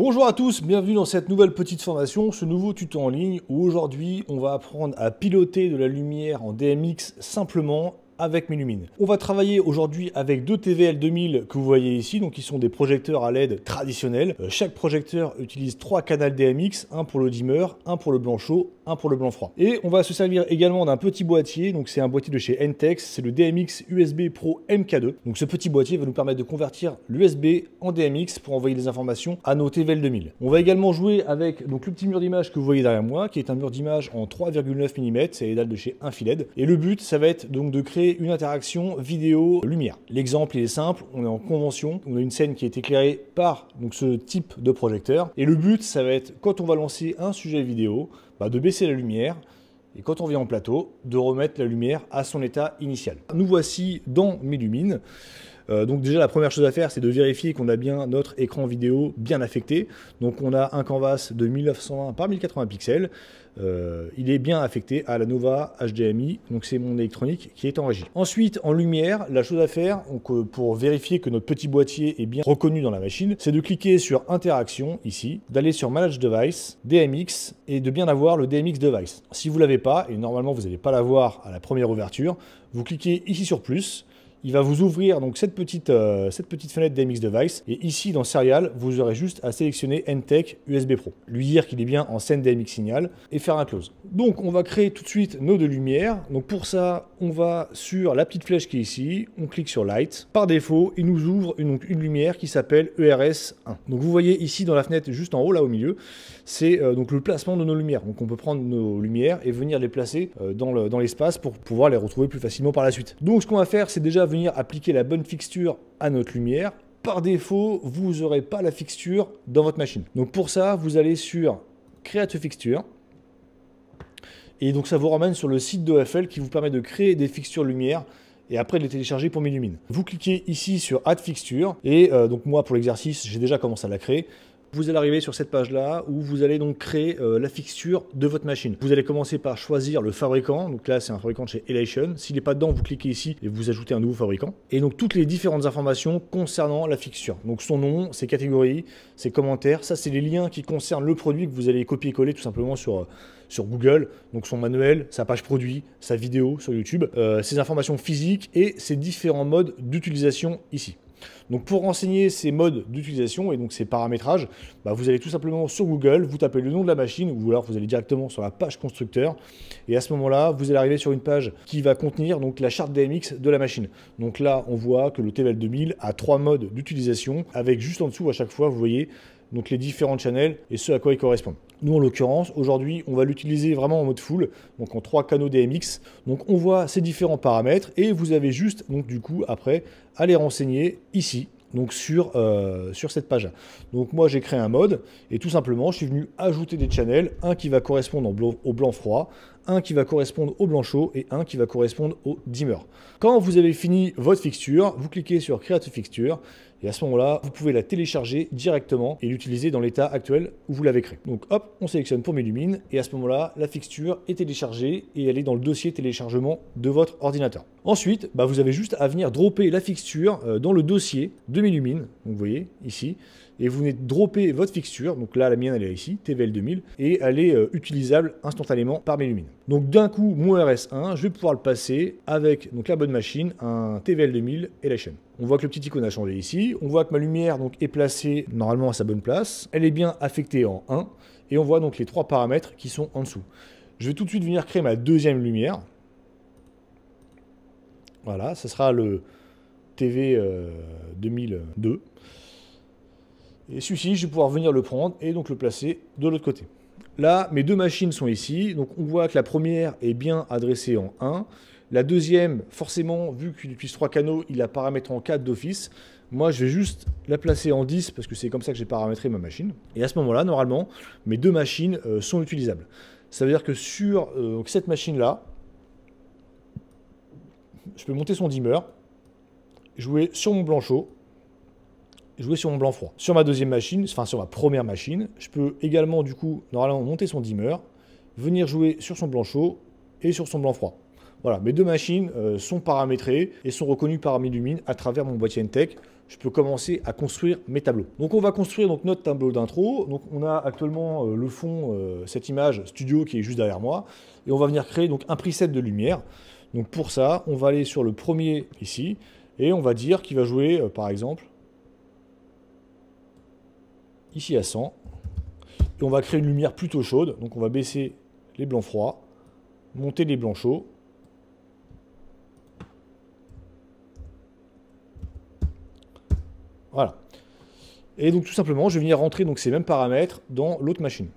Bonjour à tous, bienvenue dans cette nouvelle petite formation, ce nouveau tuto en ligne où aujourd'hui on va apprendre à piloter de la lumière en DMX simplement avec Milumine. On va travailler aujourd'hui avec deux TVL2000 que vous voyez ici, donc qui sont des projecteurs à LED traditionnels. Chaque projecteur utilise 3 canaux DMX, un pour le dimmer, un pour le blanc chaud, un pour le blanc froid. Et on va se servir également d'un petit boîtier, donc c'est un boîtier de chez Entex, c'est le DMX USB Pro MK2. Donc ce petit boîtier va nous permettre de convertir l'USB en DMX pour envoyer des informations à nos TVL2000. On va également jouer avec donc, le petit mur d'image que vous voyez derrière moi, qui est un mur d'image en 3,9 mm, c'est les dalles de chez Infiled. Et le but, ça va être donc de créer une interaction vidéo-lumière. L'exemple, il est simple, on est en convention, on a une scène qui est éclairée par donc, ce type de projecteur. Et le but, ça va être, quand on va lancer un sujet vidéo, de baisser la lumière, et quand on vient en plateau, de remettre la lumière à son état initial. Nous voici dans Milumine. Donc déjà la première chose à faire, c'est de vérifier qu'on a bien notre écran vidéo bien affecté. Donc on a un canvas de 1920 par 1080 pixels. Il est bien affecté à la Nova HDMI, donc c'est mon électronique qui est en régie. Ensuite, en lumière, la chose à faire, donc, pour vérifier que notre petit boîtier est bien reconnu dans la machine, c'est de cliquer sur Interaction, ici, d'aller sur Manage Device, DMX, et de bien avoir le DMX Device. Si vous ne l'avez pas, et normalement vous n'allez pas l'avoir à la première ouverture, vous cliquez ici sur plus. Il va vous ouvrir donc cette petite fenêtre DMX Device et ici dans Serial, vous aurez juste à sélectionner NTEC USB Pro, lui dire qu'il est bien en scène DMX Signal et faire un close. Donc on va créer tout de suite nos deux lumières. Donc pour ça, on va sur la petite flèche qui est ici, on clique sur Light. Par défaut, il nous ouvre une lumière qui s'appelle ERS 1. Donc vous voyez ici dans la fenêtre juste en haut là au milieu, c'est donc le placement de nos lumières. Donc on peut prendre nos lumières et venir les placer dans l'espace pour pouvoir les retrouver plus facilement par la suite. Donc ce qu'on va faire, c'est déjà venir appliquer la bonne fixture à notre lumière. Par défaut, vous n'aurez pas la fixture dans votre machine. Donc pour ça, vous allez sur Create Fixture. Et donc ça vous ramène sur le site d'OFL qui vous permet de créer des fixtures lumière et après de les télécharger pour Milumine. Vous cliquez ici sur Add Fixture et donc moi pour l'exercice, j'ai déjà commencé à la créer. Vous allez arriver sur cette page-là où vous allez donc créer la fixture de votre machine. Vous allez commencer par choisir le fabricant. Donc là, c'est un fabricant de chez Elation. S'il n'est pas dedans, vous cliquez ici et vous ajoutez un nouveau fabricant. Et donc toutes les différentes informations concernant la fixture. Donc son nom, ses catégories, ses commentaires. Ça, c'est les liens qui concernent le produit que vous allez copier-coller tout simplement sur Google. Donc son manuel, sa page produit, sa vidéo sur YouTube, ses informations physiques et ses différents modes d'utilisation ici. Donc pour renseigner ces modes d'utilisation et donc ces paramétrages, vous allez tout simplement sur Google, vous tapez le nom de la machine ou alors vous allez directement sur la page constructeur et à ce moment-là, vous allez arriver sur une page qui va contenir donc la charte DMX de la machine. Donc là, on voit que le TVL2000 a 3 modes d'utilisation avec juste en dessous à chaque fois, vous voyez donc les différents channels et ce à quoi ils correspondent. Nous, en l'occurrence, aujourd'hui, on va l'utiliser vraiment en mode full, donc en 3 canaux DMX. Donc, on voit ces différents paramètres et vous avez juste, donc du coup, après, à les renseigner ici, donc sur cette page-là. Donc, moi, j'ai créé un mode et tout simplement, je suis venu ajouter des channels, un qui va correspondre au blanc froid, un qui va correspondre au blanc chaud et un qui va correspondre au dimmer. Quand vous avez fini votre fixture, vous cliquez sur Create Fixture et à ce moment-là, vous pouvez la télécharger directement et l'utiliser dans l'état actuel où vous l'avez créé. Donc hop, on sélectionne pour Milumine et à ce moment-là, la fixture est téléchargée et elle est dans le dossier téléchargement de votre ordinateur. Ensuite, vous avez juste à venir dropper la fixture dans le dossier de Milumine, donc vous voyez ici, et vous venez dropper votre fixture, donc là la mienne elle est ici, TVL2000, et elle est utilisable instantanément par Milumine. Donc d'un coup, mon RS1, je vais pouvoir le passer avec donc, la bonne machine, un TVL2000 Elation. On voit que le petit icône a changé ici, on voit que ma lumière donc, est placée normalement à sa bonne place, elle est bien affectée en 1, et on voit donc les 3 paramètres qui sont en dessous. Je vais tout de suite venir créer ma deuxième lumière. Voilà, ce sera le TV2002. Et celui-ci, je vais pouvoir venir le prendre et donc le placer de l'autre côté. Là, mes deux machines sont ici. Donc, on voit que la première est bien adressée en 1. La deuxième, forcément, vu qu'il utilise 3 canaux, il la paramètre en 4 d'office. Moi, je vais juste la placer en 10 parce que c'est comme ça que j'ai paramétré ma machine. Et à ce moment-là, normalement, mes deux machines sont utilisables. Ça veut dire que sur cette machine-là, je peux monter son dimmer, jouer sur mon blanc chaud, jouer sur mon blanc froid. Sur ma deuxième machine, enfin sur ma première machine, je peux également du coup normalement monter son dimmer, venir jouer sur son blanc chaud et sur son blanc froid. Voilà, mes deux machines sont paramétrées et sont reconnues par Milumine à travers mon boîtier NTEC. je peux commencer à construire mes tableaux. Donc on va construire donc notre tableau d'intro. Donc on a actuellement le fond, cette image studio qui est juste derrière moi. Et on va venir créer donc un preset de lumière. Donc pour ça, on va aller sur le premier ici. Et on va dire qu'il va jouer, par exemple, ici à 100. Et on va créer une lumière plutôt chaude. Donc on va baisser les blancs froids, monter les blancs chauds. Voilà. Et donc tout simplement, je vais venir rentrer donc ces mêmes paramètres dans l'autre machine.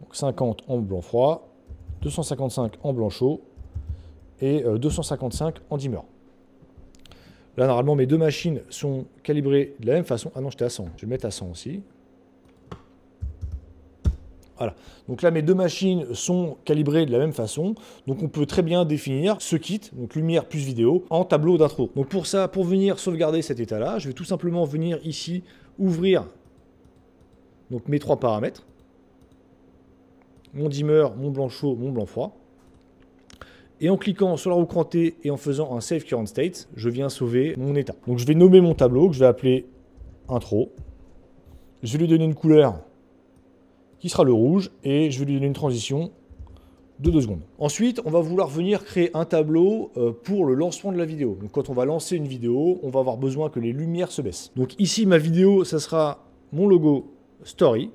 Donc 50 en blanc froid, 255 en blanc chaud et 255 en dimmer. Là, normalement, mes deux machines sont calibrées de la même façon. Ah non, j'étais à 100. Je vais le mettre à 100 aussi. Voilà. Donc là, mes deux machines sont calibrées de la même façon. Donc on peut très bien définir ce kit, donc lumière plus vidéo, en tableau d'intro. Donc pour ça, pour venir sauvegarder cet état-là, je vais tout simplement venir ici ouvrir donc mes trois paramètres. Mon dimmer, mon blanc chaud, mon blanc froid. Et en cliquant sur la roue crantée et en faisant un Save Current State, je viens sauver mon état. Donc je vais nommer mon tableau, que je vais appeler Intro. Je vais lui donner une couleur qui sera le rouge, et je vais lui donner une transition de 2 secondes. Ensuite, on va vouloir venir créer un tableau pour le lancement de la vidéo. Donc quand on va lancer une vidéo, on va avoir besoin que les lumières se baissent. Donc ici, ma vidéo, ça sera mon logo Story.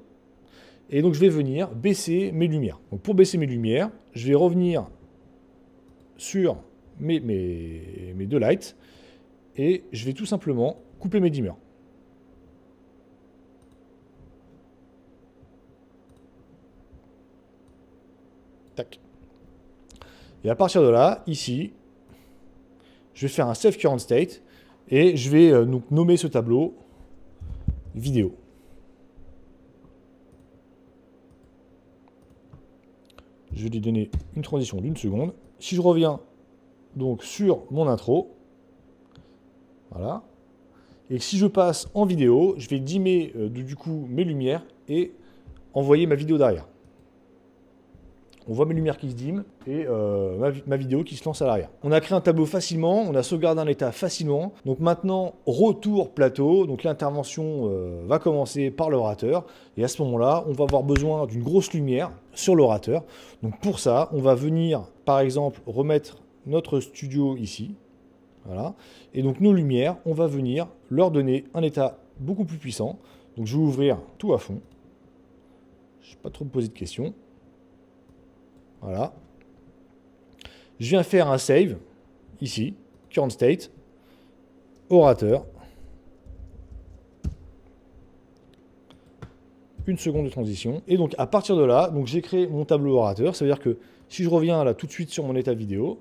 Et donc je vais venir baisser mes lumières. Donc pour baisser mes lumières, je vais revenir sur mes deux lights, et je vais tout simplement couper mes dimmers. Tac. Et à partir de là, ici, je vais faire un Save Current State et je vais donc nommer ce tableau vidéo. Je vais lui donner une transition d'1 seconde. Si je reviens donc sur mon intro, voilà, et si je passe en vidéo, je vais dimmer du coup mes lumières et envoyer ma vidéo derrière. On voit mes lumières qui se dimment et ma vidéo qui se lance à l'arrière. On a créé un tableau facilement, on a sauvegardé un état facilement. Donc maintenant, retour plateau. Donc l'intervention va commencer par l'orateur. Et à ce moment-là, on va avoir besoin d'une grosse lumière sur l'orateur. Donc pour ça, on va venir, par exemple, remettre notre studio ici. Voilà. Et donc nos lumières, on va venir leur donner un état beaucoup plus puissant. Donc je vais ouvrir tout à fond. Je ne vais pas trop me poser de questions. Voilà. Je viens faire un save, ici, current state, orateur. 1 seconde de transition. Et donc, à partir de là, j'ai créé mon tableau orateur. Ça veut dire que si je reviens là tout de suite sur mon état vidéo,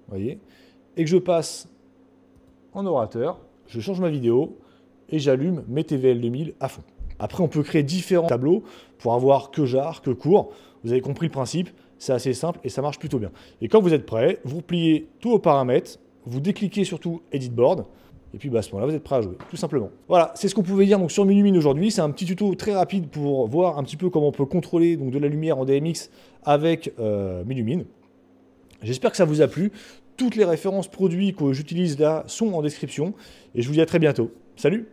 vous voyez, et que je passe en orateur, je change ma vidéo et j'allume mes TVL 2000 à fond. Après, on peut créer différents tableaux pour avoir que jar, que court. Vous avez compris le principe, c'est assez simple et ça marche plutôt bien. Et quand vous êtes prêt, vous pliez tous vos paramètres, vous décliquez surtout Edit Board, et puis à ce moment-là, vous êtes prêt à jouer, tout simplement. Voilà, c'est ce qu'on pouvait dire donc, sur Milumine aujourd'hui. C'est un petit tuto très rapide pour voir un petit peu comment on peut contrôler donc, de la lumière en DMX avec Milumine. J'espère que ça vous a plu. Toutes les références produits que j'utilise là sont en description. Et je vous dis à très bientôt. Salut!